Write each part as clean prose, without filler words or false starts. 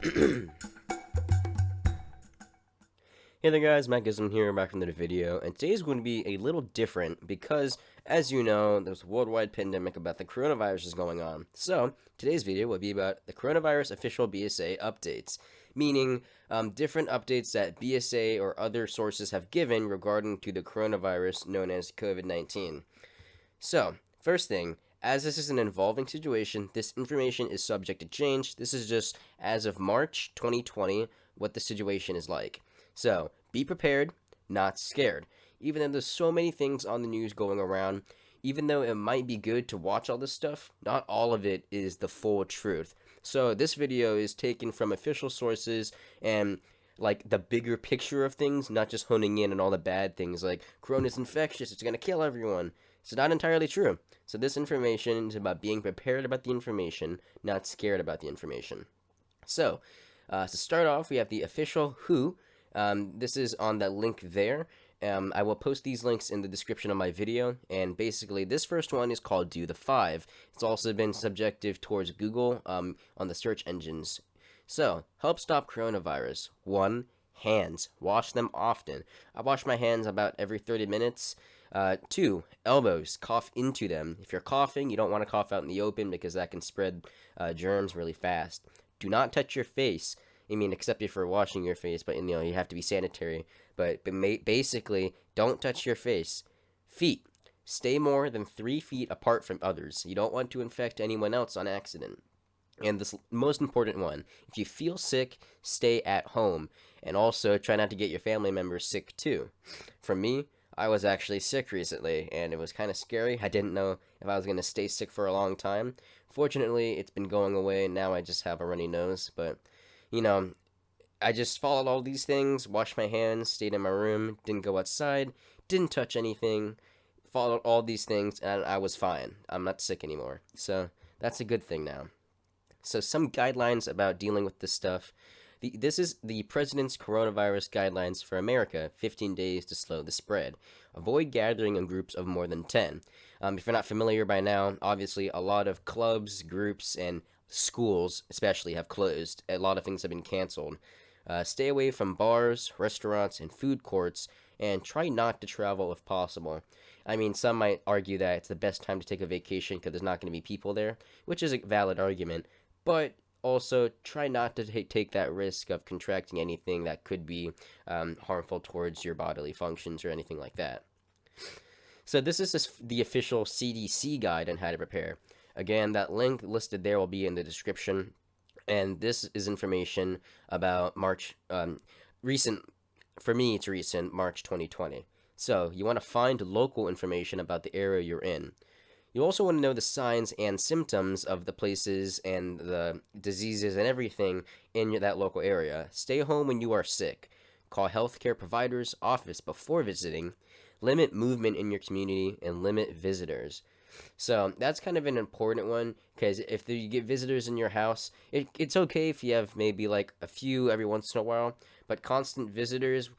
Hey there guys, Matt Guzman here, back from another video, and today's going to be a little different because, as you know, there's a worldwide pandemic about the coronavirus is going on. So, today's video will be about the coronavirus official BSA updates, meaning different updates that BSA or other sources have given regarding to the coronavirus known as COVID-19. So, first thing, as this is an evolving situation, this information is subject to change. This is just as of March 2020, what the situation is like. So, be prepared, not scared. Even though there's so many things on the news going around, even though it might be good to watch all this stuff, not all of it is the full truth. So, this video is taken from official sources and like the bigger picture of things, not just honing in on all the bad things like corona's infectious, it's gonna kill everyone. It's not entirely true. So, this information is about being prepared about the information, not scared about the information. So, to start off, we have the official WHO. This is on that link there. I will post these links in the description of my video, and basically this first one is called Do the 5. It's also been subjective towards Google on the search engines. So, help stop coronavirus. 1. Hands. Wash them often. I wash my hands about every 30 minutes. 2. Elbows. Cough into them. If you're coughing, you don't want to cough out in the open because that can spread germs really fast. Do not touch your face. I mean, except if you're washing your face, but you have to be sanitary. But basically, don't touch your face. Feet. Stay more than 3 feet apart from others. You don't want to infect anyone else on accident. And this most important one, if you feel sick, stay at home. And also, try not to get your family members sick too. For me, I was actually sick recently, and it was kind of scary. I didn't know if I was going to stay sick for a long time. Fortunately, it's been going away, and now I just have a runny nose, but I just followed all these things, washed my hands, stayed in my room, didn't go outside, didn't touch anything, followed all these things, and I was fine. I'm not sick anymore. So that's a good thing now. So some guidelines about dealing with this stuff. This is the President's Coronavirus Guidelines for America, 15 days to slow the spread. Avoid gathering in groups of more than 10. If you're not familiar by now, obviously a lot of clubs, groups, and schools especially have closed. A lot of things have been canceled. Stay away from bars, restaurants, and food courts, and try not to travel if possible. I mean, some might argue that it's the best time to take a vacation because there's not going to be people there, which is a valid argument, but also try not to take that risk of contracting anything that could be harmful towards your bodily functions or anything like that. So this is the official CDC guide on how to prepare. Again, that link listed there will be in the description, and this is information about recent, for me it's recent, March 2020. So, you want to find local information about the area you're in. You also want to know the signs and symptoms of the places and the diseases and everything in that local area. Stay home when you are sick. Call healthcare providers' office before visiting. Limit movement in your community and limit visitors. So that's kind of an important one because if you get visitors in your house, it's okay if you have maybe like a few every once in a while, but constant visitors,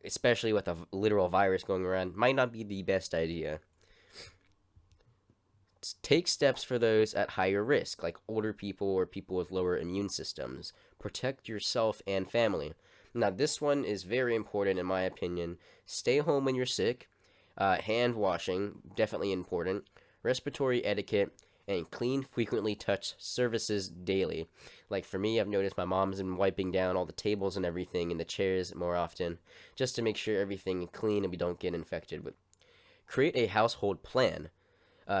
especially with a literal virus going around, might not be the best idea. Take steps for those at higher risk, like older people or people with lower immune systems. Protect yourself and family. Now, this one is very important in my opinion. Stay home when you're sick. Hand washing, definitely important. Respiratory etiquette, and clean, frequently touched surfaces daily. Like for me, I've noticed my mom's been wiping down all the tables and everything and the chairs more often, just to make sure everything is clean and we don't get infected. Create a household plan.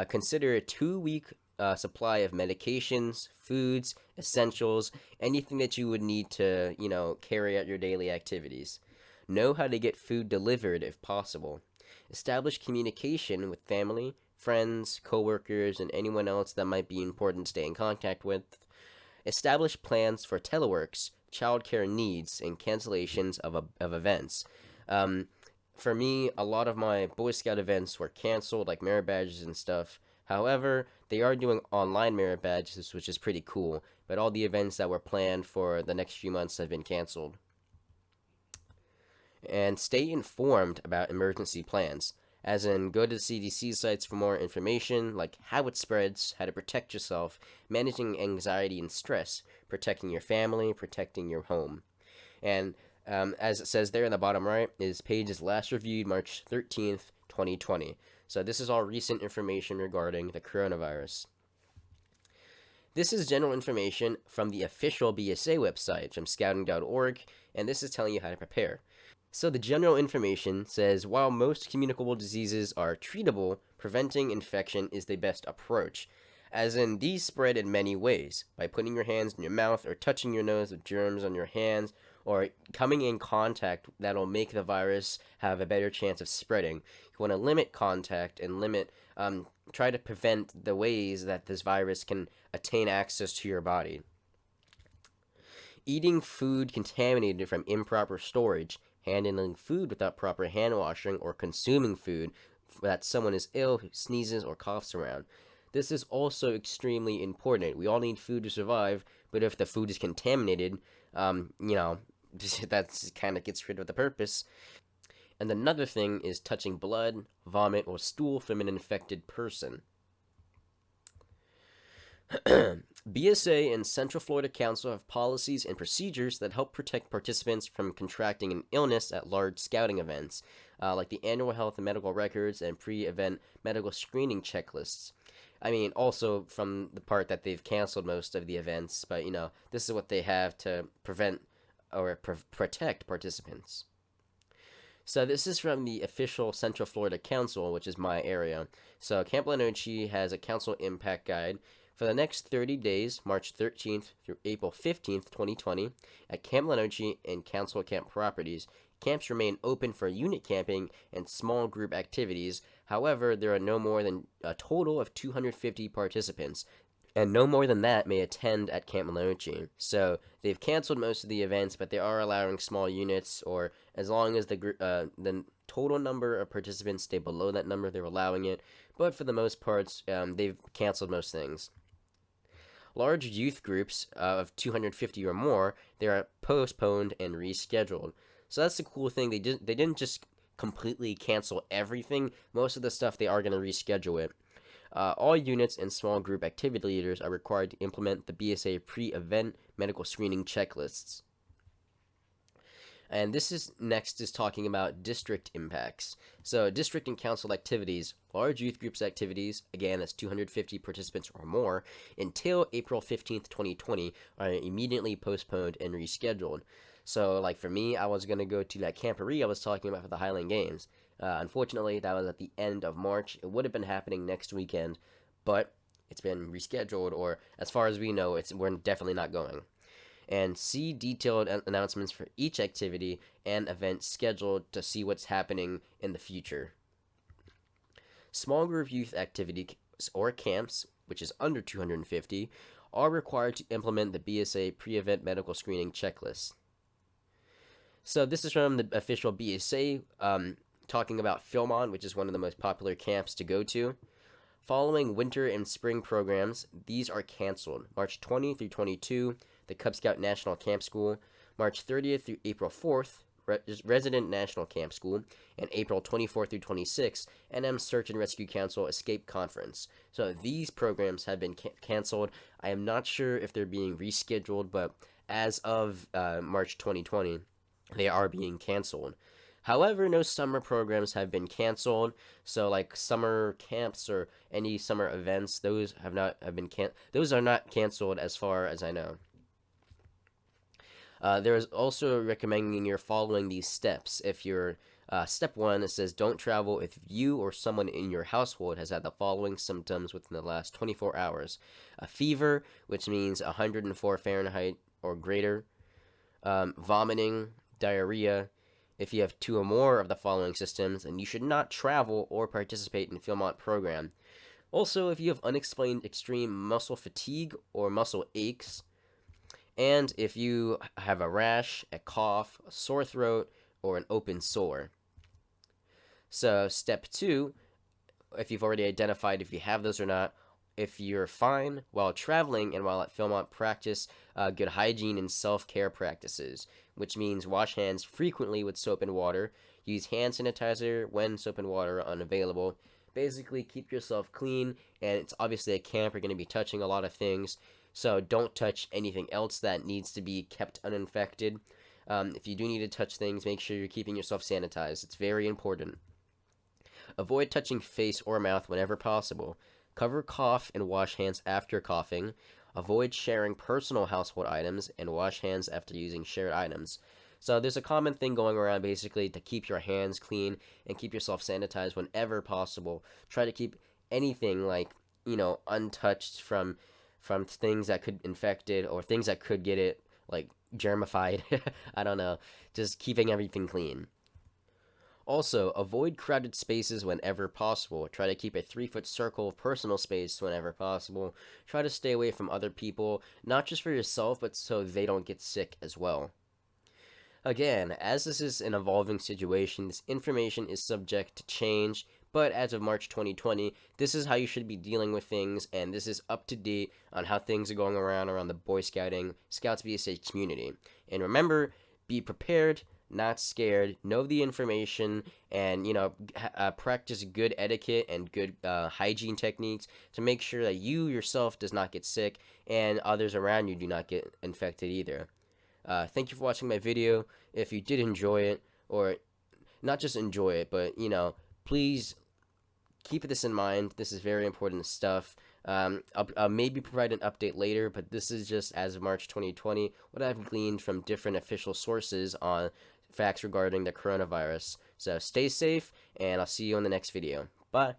Consider a 2-week supply of medications, foods, essentials, anything that you would need to, carry out your daily activities. Know how to get food delivered if possible. Establish communication with family, friends, coworkers, and anyone else that might be important to stay in contact with. Establish plans for teleworks, childcare needs, and cancellations of events. For me, a lot of my Boy Scout events were canceled, like merit badges and stuff. However, they are doing online merit badges, which is pretty cool, but all the events that were planned for the next few months have been canceled. And stay informed about emergency plans. As in, go to the CDC sites for more information, like how it spreads, how to protect yourself, managing anxiety and stress, protecting your family, protecting your home. And as it says there in the bottom right, is page is last reviewed March 13th, 2020. So this is all recent information regarding the coronavirus. This is general information from the official BSA website from scouting.org, and this is telling you how to prepare. So the general information says, while most communicable diseases are treatable, preventing infection is the best approach. As in, these spread in many ways, by putting your hands in your mouth or touching your nose with germs on your hands, or coming in contact that'll make the virus have a better chance of spreading. You want to limit contact and try to prevent the ways that this virus can attain access to your body. Eating food contaminated from improper storage, handling food without proper hand washing, or consuming food that someone is ill, who sneezes, or coughs around. This is also extremely important. We all need food to survive, but if the food is contaminated, that kind of gets rid of the purpose. And another thing is touching blood, vomit, or stool from an infected person. BSA and Central Florida Council have policies and procedures that help protect participants from contracting an illness at large scouting events, like the annual health and medical records and pre-event medical screening checklists. I mean, also from the part that they've canceled most of the events, but this is what they have to prevent or protect participants. So this is from the official Central Florida Council, which is my area. So Camp Lenoche has a council impact guide for the next 30 days, March 13th through April 15th, 2020, at Camp Lenoche and council camp properties. Camps remain open for unit camping and small group activities. However, there are no more than a total of 250 participants, and no more than that may attend at Camp Lenoche. So they've canceled most of the events, but they are allowing small units, or as long as the total number of participants stay below that number, they're allowing it. But for the most part, they've canceled most things. Large youth groups of 250 or more, they are postponed and rescheduled. So that's the cool thing. They didn't just completely cancel everything. Most of the stuff they are going to reschedule it. All units and small group activity leaders are required to implement the BSA pre-event medical screening checklists. And this is next is talking about district impacts. So district and council activities, large youth groups activities, again that's 250 participants or more, until April 15th, 2020 are immediately postponed and rescheduled. So like for me, I was going to go to that camporee I was talking about for the Highland Games. Unfortunately, that was at the end of March. It would have been happening next weekend, but it's been rescheduled, or as far as we know, we're definitely not going. And see detailed announcements for each activity and event scheduled to see what's happening in the future. Small group youth activities or camps, which is under 250, are required to implement the BSA pre-event medical screening checklist. So this is from the official BSA, talking about Philmont, which is one of the most popular camps to go to. Following winter and spring programs, these are canceled. March 20 through 22, the Cub Scout National Camp School. March 30th through April 4th, Resident National Camp School. And April 24th through 26th, NM Search and Rescue Council Escape Conference. So these programs have been canceled. I am not sure if they're being rescheduled, but as of March 2020, they are being canceled. However, no summer programs have been canceled. So, like summer camps or any summer events, those are not canceled as far as I know. There is also recommending you're following these steps. If you're step 1, it says don't travel if you or someone in your household has had the following symptoms within the last 24 hours: a fever, which means 104 Fahrenheit or greater, vomiting, diarrhea. If you have 2 or more of the following symptoms, then you should not travel or participate in the Philmont program. Also, if you have unexplained extreme muscle fatigue or muscle aches, and if you have a rash, a cough, a sore throat, or an open sore. So, step 2, if you've already identified if you have those or not, if you're fine while traveling and while at Philmont, practice good hygiene and self-care practices, which means wash hands frequently with soap and water, use hand sanitizer when soap and water are unavailable. Basically, keep yourself clean, and it's obviously a camp. You're going to be touching a lot of things, so don't touch anything else that needs to be kept uninfected. If you do need to touch things, make sure you're keeping yourself sanitized. It's very important. Avoid touching face or mouth whenever possible. Cover cough and wash hands after coughing. Avoid sharing personal household items and wash hands after using shared items. So there's a common thing going around basically to keep your hands clean and keep yourself sanitized whenever possible. Try to keep anything untouched from things that could infect it or things that could get it like germified. I don't know. Just keeping everything clean. Also, avoid crowded spaces whenever possible. Try to keep a 3-foot circle of personal space whenever possible. Try to stay away from other people, not just for yourself, but so they don't get sick as well. Again, as this is an evolving situation, this information is subject to change, but as of March 2020, this is how you should be dealing with things, and this is up to date on how things are going around the Boy Scouting, Scouts BSA community. And remember, be prepared, not scared, know the information, and practice good etiquette and good hygiene techniques to make sure that you yourself does not get sick and others around you do not get infected either. Thank you for watching my video. If you did enjoy it, or not just enjoy it, but please keep this in mind. This is very important stuff. I'll maybe provide an update later, but this is just as of March 2020 what I've gleaned from different official sources on facts regarding the coronavirus. So stay safe, and I'll see you in the next video. Bye.